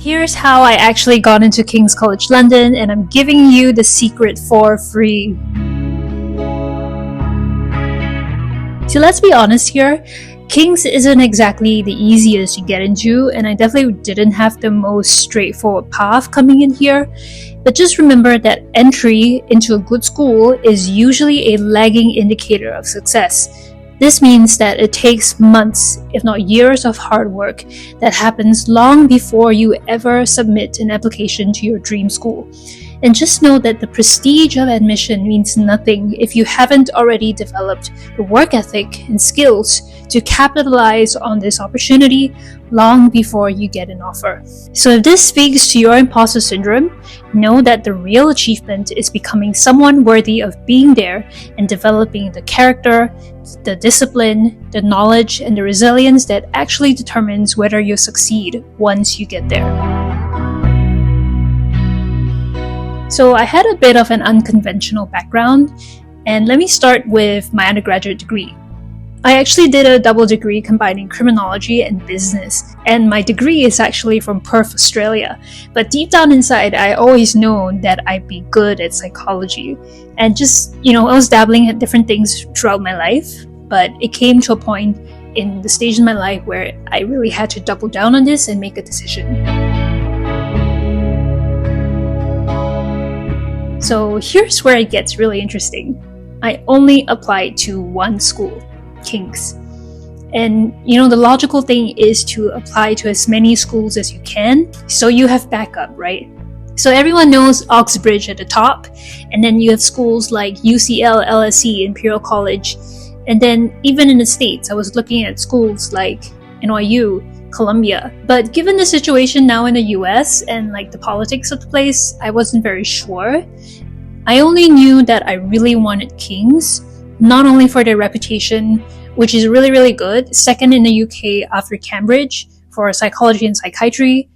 Here's how I actually got into King's College London, and I'm giving you the secret for free. So let's be honest here, King's isn't exactly the easiest to get into, and I definitely didn't have the most straightforward path coming in here. But just remember that entry into a good school is usually a lagging indicator of success. This means that it takes months, if not years, of hard work that happens long before you ever submit an application to your dream school. And just know that the prestige of admission means nothing if you haven't already developed the work ethic and skills to capitalize on this opportunity long before you get an offer. So if this speaks to your imposter syndrome, know that the real achievement is becoming someone worthy of being there and developing the character, the discipline, the knowledge, and the resilience that actually determines whether you'll succeed once you get there. So I had a bit of an unconventional background, and let me start with my undergraduate degree. I actually did a double degree combining criminology and business, and my degree is actually from Perth, Australia. But deep down inside, I always known that I'd be good at psychology. And just, I was dabbling at different things throughout my life, but it came to a point in the stage in my life where I really had to double down on this and make a decision. So here's where it gets really interesting. I only applied to one school, King's. And the logical thing is to apply to as many schools as you can, so you have backup, right? So everyone knows Oxbridge at the top, and then you have schools like UCL, LSE, Imperial College, and then even in the States, I was looking at schools like NYU, Columbia. But given the situation now in the US and the politics of the place, I wasn't very sure. I only knew that I really wanted King's, not only for their reputation, which is really, really good, second in the UK after Cambridge for psychology and psychiatry.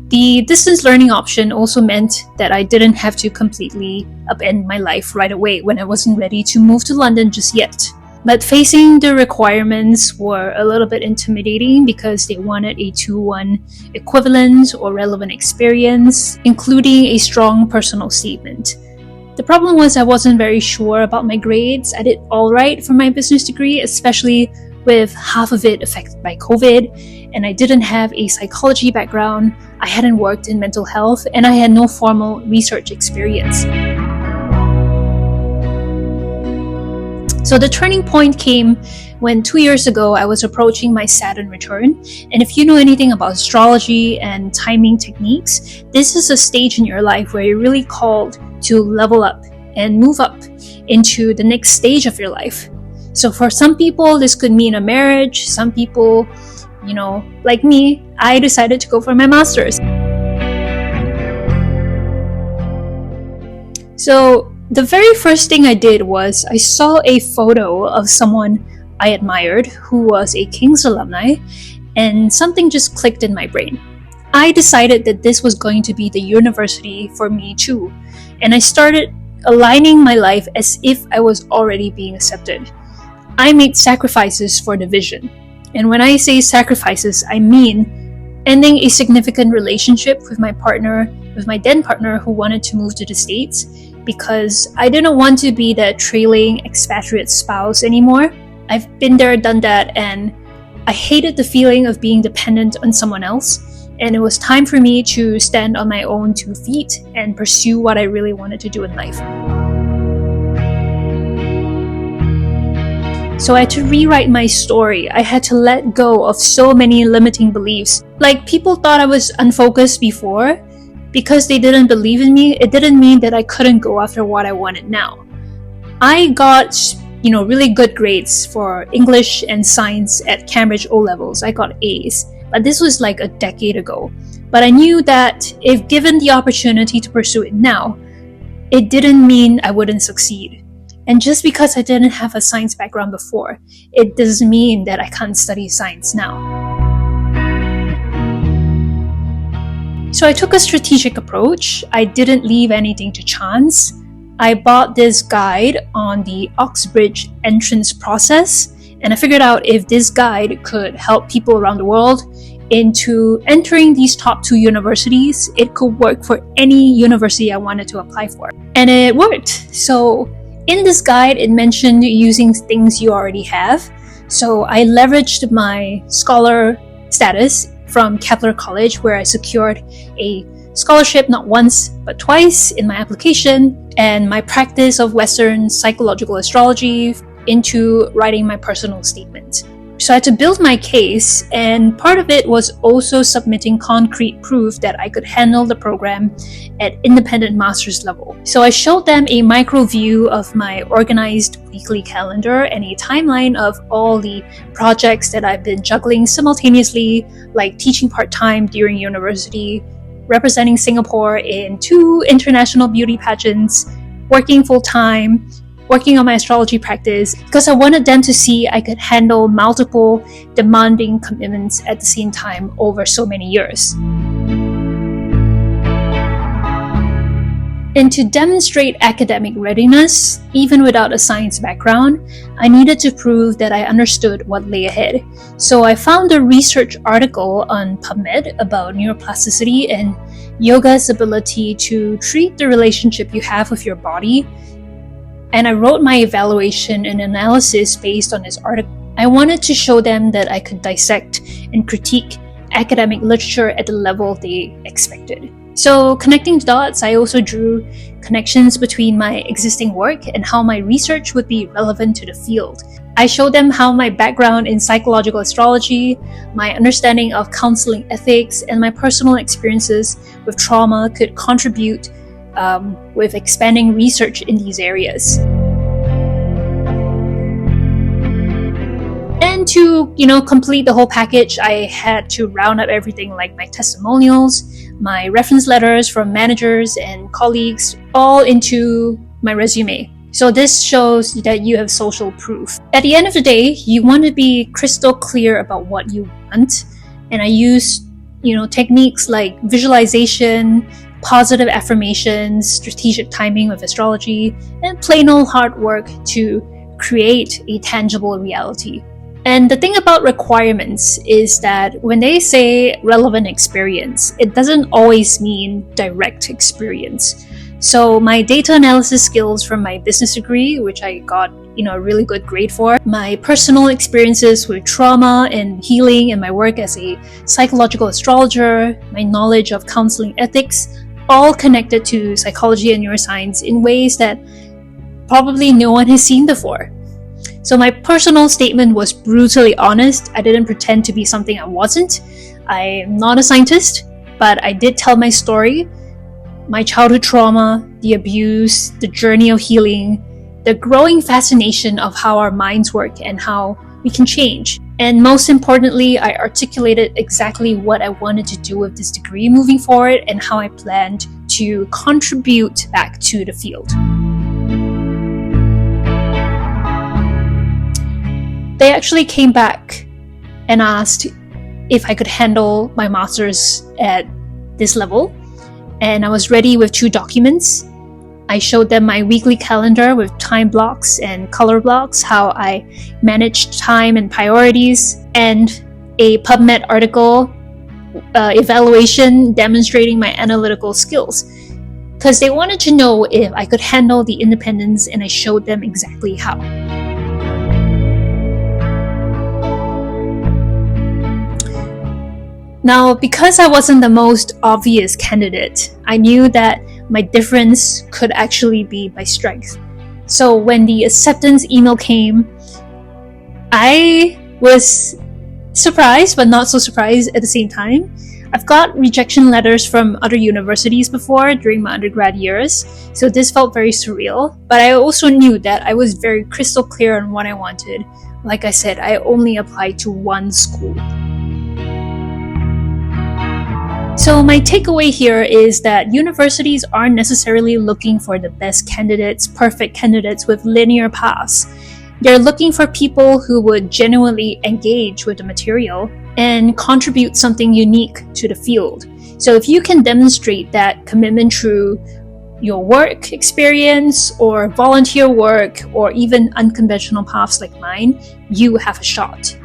The distance learning option also meant that I didn't have to completely upend my life right away when I wasn't ready to move to London just yet. But facing the requirements were a little bit intimidating because they wanted a 2-1 equivalent or relevant experience, including a strong personal statement. The problem was I wasn't very sure about my grades. I did alright for my business degree, especially with half of it affected by COVID, and I didn't have a psychology background, I hadn't worked in mental health, and I had no formal research experience. So the turning point came when 2 years ago I was approaching my Saturn return, and if you know anything about astrology and timing techniques, this is a stage in your life where you're really called to level up and move up into the next stage of your life. So for some people, this could mean a marriage. Some people, like me, I decided to go for my master's. So the very first thing I did was I saw a photo of someone I admired who was a King's alumni, and something just clicked in my brain. I decided that this was going to be the university for me too, and I started aligning my life as if I was already being accepted. I made sacrifices for the vision, and when I say sacrifices, I mean ending a significant relationship with my then partner who wanted to move to the States, because I didn't want to be that trailing expatriate spouse anymore. I've been there, done that, and I hated the feeling of being dependent on someone else, and it was time for me to stand on my own 2 feet and pursue what I really wanted to do in life. So I had to rewrite my story. I had to let go of so many limiting beliefs. Like, people thought I was unfocused before. Because they didn't believe in me, it didn't mean that I couldn't go after what I wanted now. I got, really good grades for English and science at Cambridge O-levels. I got A's, but this was like a decade ago. But I knew that if given the opportunity to pursue it now, it didn't mean I wouldn't succeed. And just because I didn't have a science background before, it doesn't mean that I can't study science now. So I took a strategic approach. I didn't leave anything to chance. I bought this guide on the Oxbridge entrance process, and I figured out if this guide could help people around the world, into entering these top 2 universities, it could work for any university I wanted to apply for. And it worked. So in this guide, it mentioned using things you already have. So I leveraged my scholar status from Kepler College, where I secured a scholarship not once but twice in my application, and my practice of Western psychological astrology into writing my personal statement. So I had to build my case, and part of it was also submitting concrete proof that I could handle the program at independent master's level. So I showed them a micro view of my organized weekly calendar and a timeline of all the projects that I've been juggling simultaneously, like teaching part-time during university, representing Singapore in 2 international beauty pageants, working full-time, working on my astrology practice, because I wanted them to see I could handle multiple demanding commitments at the same time over so many years. And to demonstrate academic readiness, even without a science background, I needed to prove that I understood what lay ahead. So I found a research article on PubMed about neuroplasticity and yoga's ability to treat the relationship you have with your body, and I wrote my evaluation and analysis based on this article. I wanted to show them that I could dissect and critique academic literature at the level they expected. So connecting the dots, I also drew connections between my existing work and how my research would be relevant to the field. I showed them how my background in psychological astrology, my understanding of counseling ethics, and my personal experiences with trauma could contribute with expanding research in these areas. And to, complete the whole package, I had to round up everything like my testimonials, my reference letters from managers and colleagues, all into my resume. So this shows that you have social proof. At the end of the day, you want to be crystal clear about what you want. And I use, techniques like visualization, positive affirmations, strategic timing with astrology, and plain old hard work to create a tangible reality. And the thing about requirements is that when they say relevant experience, it doesn't always mean direct experience. So my data analysis skills from my business degree, which I got a really good grade for, my personal experiences with trauma and healing and my work as a psychological astrologer, my knowledge of counseling ethics, all connected to psychology and neuroscience in ways that probably no one has seen before. So my personal statement was brutally honest. I didn't pretend to be something I wasn't. I'm not a scientist, but I did tell my story, my childhood trauma, the abuse, the journey of healing, the growing fascination of how our minds work and how we can change. And most importantly, I articulated exactly what I wanted to do with this degree moving forward and how I planned to contribute back to the field. They actually came back and asked if I could handle my master's at this level, and I was ready with 2 documents. I showed them my weekly calendar with time blocks and color blocks, how I managed time and priorities, and a PubMed article evaluation demonstrating my analytical skills. Because they wanted to know if I could handle the independence, and I showed them exactly how. Now, because I wasn't the most obvious candidate, I knew that my difference could actually be my strength. So when the acceptance email came, I was surprised, but not so surprised at the same time. I've got rejection letters from other universities before during my undergrad years, so this felt very surreal. But I also knew that I was very crystal clear on what I wanted. Like I said, I only applied to 1 school. So my takeaway here is that universities aren't necessarily looking for the best candidates, perfect candidates with linear paths. They're looking for people who would genuinely engage with the material and contribute something unique to the field. So if you can demonstrate that commitment through your work experience or volunteer work or even unconventional paths like mine, you have a shot.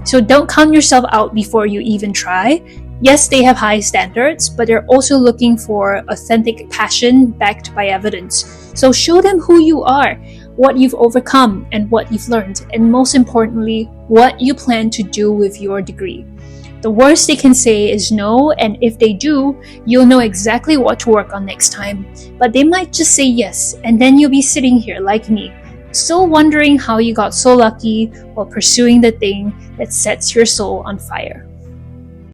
So don't count yourself out before you even try. Yes, they have high standards, but they're also looking for authentic passion backed by evidence. So show them who you are, what you've overcome, and what you've learned, and most importantly, what you plan to do with your degree. The worst they can say is no, and if they do, you'll know exactly what to work on next time. But they might just say yes, and then you'll be sitting here like me, still wondering how you got so lucky while pursuing the thing that sets your soul on fire.